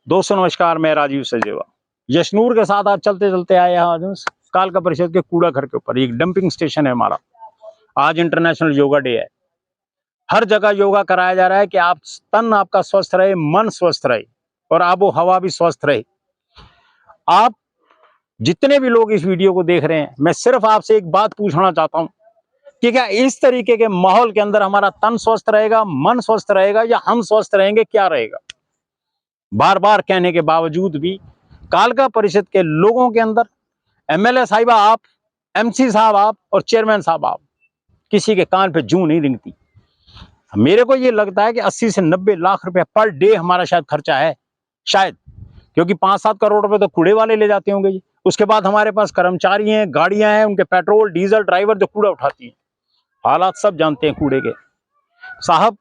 दोस्तों नमस्कार, मैं राजीव सचदेवा यशनूर के साथ आज चलते चलते आए हैं आज कालका परिषद के कूड़ा घर के ऊपर। एक डंपिंग स्टेशन है हमारा। आज इंटरनेशनल योगा डे है। हर जगह योगा कराया जा रहा है कि आप तन आपका स्वस्थ रहे, मन स्वस्थ रहे और आबो हवा भी स्वस्थ रहे। आप जितने भी लोग इस वीडियो को देख रहे हैं, मैं सिर्फ आपसे एक बात पूछना चाहता हूं कि क्या इस तरीके के माहौल के अंदर हमारा तन स्वस्थ रहेगा, मन स्वस्थ रहेगा या हम स्वस्थ रहेंगे, क्या रहेगा? बार बार कहने के बावजूद भी कालका परिषद के लोगों के अंदर एमएलए साहिबा आप, एमसी साहब आप और चेयरमैन साहब आप, किसी के कान पे जूं नहीं रिंगती। मेरे को ये लगता है कि 80 से 90 लाख रुपए पर डे हमारा शायद खर्चा है, शायद, क्योंकि 5-7 करोड़ रुपए तो कूड़े वाले ले जाते होंगे जी। उसके बाद हमारे पास कर्मचारी हैं, गाड़ियां हैं, उनके पेट्रोल डीजल ड्राइवर जो कूड़ा उठाती हैं। हालात सब जानते हैं कूड़े के। साहब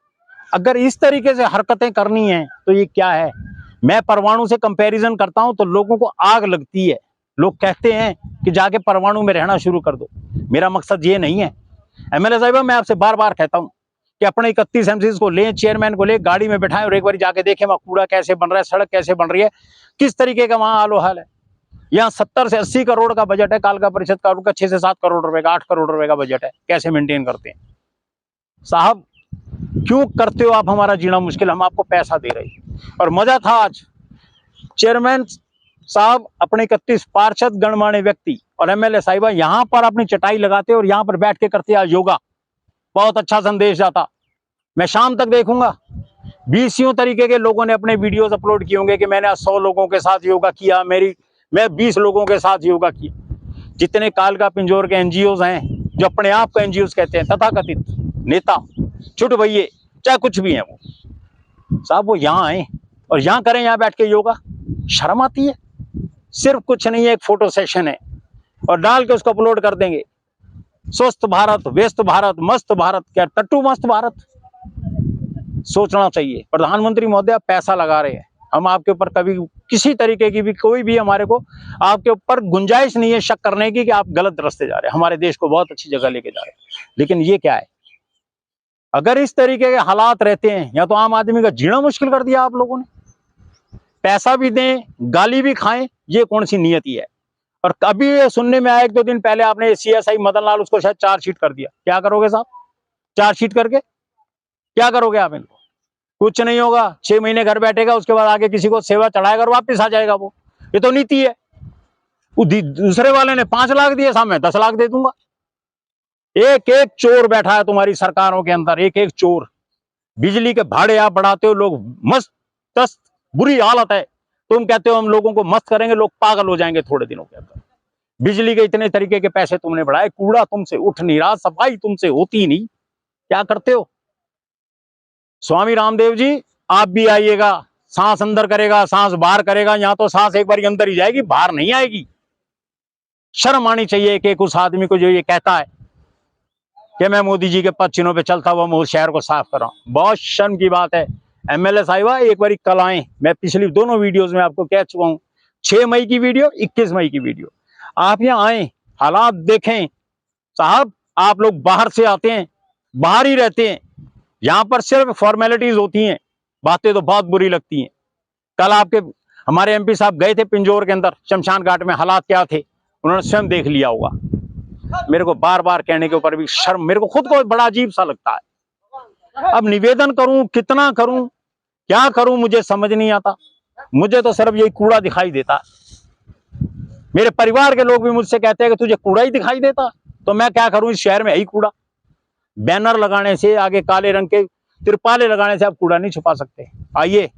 अगर इस तरीके से हरकतें करनी है तो ये क्या है? मैं परमाणु से कंपैरिजन करता हूं तो लोगों को आग लगती है। लोग कहते हैं कि जाके परमाणु में रहना शुरू कर दो। मेरा मकसद ये नहीं है। एमएलए साहिबा, मैं आपसे बार बार कहता हूं कि अपने 31 एमसीज को लें, चेयरमैन को लें, गाड़ी में बैठाएं और एक बार जाके देखें वहां कूड़ा कैसे बन रहा है, सड़क कैसे बन रही है, किस तरीके का वहां हालो हाल है। यहाँ 70 से 80 करोड़ का बजट है कालका परिषद का, उनका 6 से 7 करोड़ रुपए का, 8 करोड़ रुपए का बजट है। कैसे मेंटेन करते हैं? साहब क्यों करते हो आप हमारा जीना मुश्किल? हम आपको पैसा दे रहे हैं। और मजा था आज चेयरमैन साहब, अपने 31 पार्षद गणमान्य व्यक्ति और एमएलए साहिबा यहां पर अपनी चटाई लगाते और यहां पर बैठ के करते आज योगा। बहुत अच्छा संदेश जाता। मैं शाम तक देखूंगा 20 तरीके के लोगों ने अपने वीडियोस अपलोड किए होंगे कि मैंने आज 100 लोगों के साथ योगा किया, मैं 20 लोगों के साथ योगा किया। जितने कालका पिंजौर के एनजीओज हैं, जो अपने आप को एनजीओज कहते हैं, तथाकथित नेता, छुट भैये, चाहे कुछ भी हैं, वो साहब वो यहाँ आए और यहाँ करें, यहाँ बैठ के योगा। शर्म आती है? सिर्फ कुछ नहीं है, एक फोटो सेशन है और डाल के उसको अपलोड कर देंगे। स्वस्थ भारत, व्यस्त भारत, मस्त भारत, क्या टट्टू मस्त भारत? सोचना चाहिए। प्रधानमंत्री महोदय, आप पैसा लगा रहे हैं, हम आपके ऊपर कभी किसी तरीके की भी कोई भी हमारे को आपके ऊपर गुंजाइश नहीं है शक करने की कि आप गलत रास्ते जा रहे हैं, हमारे देश को बहुत अच्छी जगह लेके जा रहे हैं। लेकिन ये क्या है? अगर इस तरीके के हालात रहते हैं, या तो आम आदमी का जीना मुश्किल कर दिया आप लोगों ने। पैसा भी दें, गाली भी खाएं, ये कौन सी नियति है? और कभी ये सुनने में आया 1-2 दिन पहले आपने सीएसआई मदन लाल, उसको शायद चार्जशीट कर दिया। क्या करोगे साहब? चार्जशीट करके क्या करोगे आप? इनको कुछ नहीं होगा। 6 महीने घर बैठेगा, उसके बाद आगे किसी को सेवा चढ़ाएगा और वापिस आ जाएगा वो। ये तो नीति है। दूसरे वाले ने 5 लाख दिए, साहब मैं 10 लाख दे दूंगा। एक एक चोर बैठा है तुम्हारी सरकारों के अंदर, एक एक चोर। बिजली के भाड़े आप बढ़ाते हो, लोग मस्त बुरी हालत है। तुम कहते हो हम लोगों को मस्त करेंगे, लोग पागल हो जाएंगे थोड़े दिनों के अंदर। बिजली के इतने तरीके के पैसे तुमने बढ़ाए, कूड़ा तुमसे उठ नहीं रहा, सफाई तुमसे होती नहीं, क्या करते हो? स्वामी रामदेव जी, आप भी आइएगा। सांस अंदर करेगा, सांस बाहर करेगा। यहां तो सांस एक बार अंदर ही जाएगी, बाहर नहीं आएगी। शर्म आनी चाहिए एक उस आदमी को जो ये कहता है कि मैं मोदी जी के पद चिन्हों पे चलता हुआ मैं उस शहर को साफ कर रहा हूं। बहुत शर्म की बात है। एमएलए साहिबा, एक बार कल आए। मैं पिछली दोनों वीडियोस में आपको कह चुका हूं, 6 मई की वीडियो, 21 मई की वीडियो। आप यहाँ आए, हालात देखें। साहब आप लोग बाहर से आते हैं, बाहर ही रहते हैं, यहां पर सिर्फ फॉर्मेलिटीज होती हैं, बातें तो बहुत बुरी लगती हैं। कल आपके हमारे एमपी साहब गए थे पिंजौर के अंदर, शमशान घाट में हालात क्या थे उन्होंने स्वयं देख लिया होगा। मेरे को बार बार कहने के ऊपर भी शर्म, मेरे को खुद को बड़ा अजीब सा लगता है। अब निवेदन करूं, कितना करूं, क्या करूं, मुझे समझ नहीं आता। मुझे तो सिर्फ यही कूड़ा दिखाई देता है। मेरे परिवार के लोग भी मुझसे कहते हैं कि तुझे कूड़ा ही दिखाई देता, तो मैं क्या करूं? इस शहर में है ही कूड़ा। बैनर लगाने से, आगे काले रंग के तिरपाले लगाने से आप कूड़ा नहीं छुपा सकते। आइए।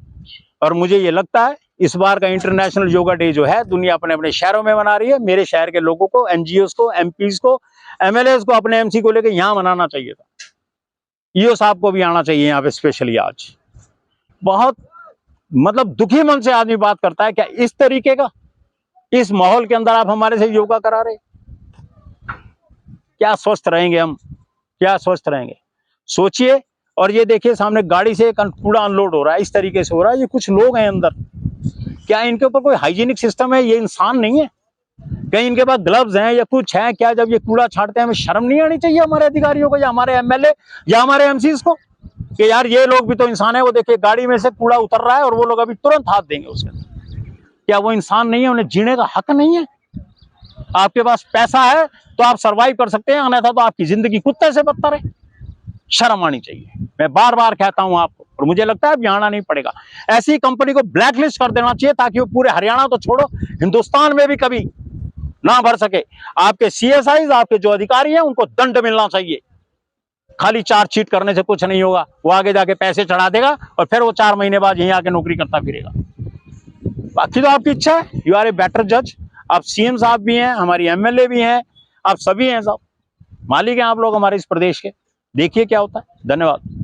और मुझे ये लगता है इस बार का इंटरनेशनल योगा डे जो है, दुनिया अपने अपने शहरों में मना रही है। मेरे शहर के लोगों को, एनजीओs को, एमपीज को, एमएलए को, अपने एमसी को लेकर यहां मनाना चाहिए था। ईओ साहब को भी आना चाहिए यहाँ पे स्पेशली आज। बहुत मतलब दुखी मन से आदमी बात करता है। क्या इस तरीके का, इस माहौल के अंदर आप हमारे से योगा करा रहे? क्या स्वस्थ रहेंगे हम? क्या स्वस्थ रहेंगे? सोचिए। और ये देखिए सामने गाड़ी से कूड़ा अनलोड हो रहा है, इस तरीके से हो रहा है। ये कुछ लोग हैं अंदर, क्या इनके ऊपर कोई हाइजीनिक सिस्टम है? ये इंसान नहीं है? कहीं इनके पास ग्लव्स हैं या कुछ है क्या? जब ये कूड़ा छाड़ते हैं, हमें शर्म नहीं आनी चाहिए हमारे अधिकारियों को, या हमारे एमएलए या हमारे एमसीज को? कि यार ये लोग भी तो इंसान है, वो देखिए गाड़ी में से कूड़ा उतर रहा है और वो लोग अभी तुरंत हाथ देंगे उसके अंदर। क्या वो इंसान नहीं है? उन्हें जीने का हक नहीं है? आपके पास पैसा है तो आप सरवाइव कर सकते हैं, अन्यथा तो आपकी जिंदगी कुत्ते से बदतर है। शर्म आनी चाहिए। मैं बार बार कहता हूं आपको, और मुझे लगता है अब यहाँ आना नहीं पड़ेगा। ऐसी कंपनी को ब्लैकलिस्ट कर देना चाहिए ताकि वो पूरे हरियाणा तो छोड़ो, हिंदुस्तान में भी कभी ना भर सके। आपके सीएसआई, आपके जो अधिकारी हैं, उनको दंड मिलना चाहिए। खाली चार्जशीट करने से कुछ नहीं होगा। वो आगे जाके पैसे चढ़ा देगा और फिर वो 4 महीने बाद यहीं आके नौकरी करता फिरेगा। बाकी तो आपकी इच्छा है, यू आर ए बेटर जज। आप सीएम साहब भी हैं, हमारी एमएलए भी हैं, आप सभी हैं साहब, मालिक हैं आप लोग हमारे इस प्रदेश के। देखिए क्या होता है। धन्यवाद।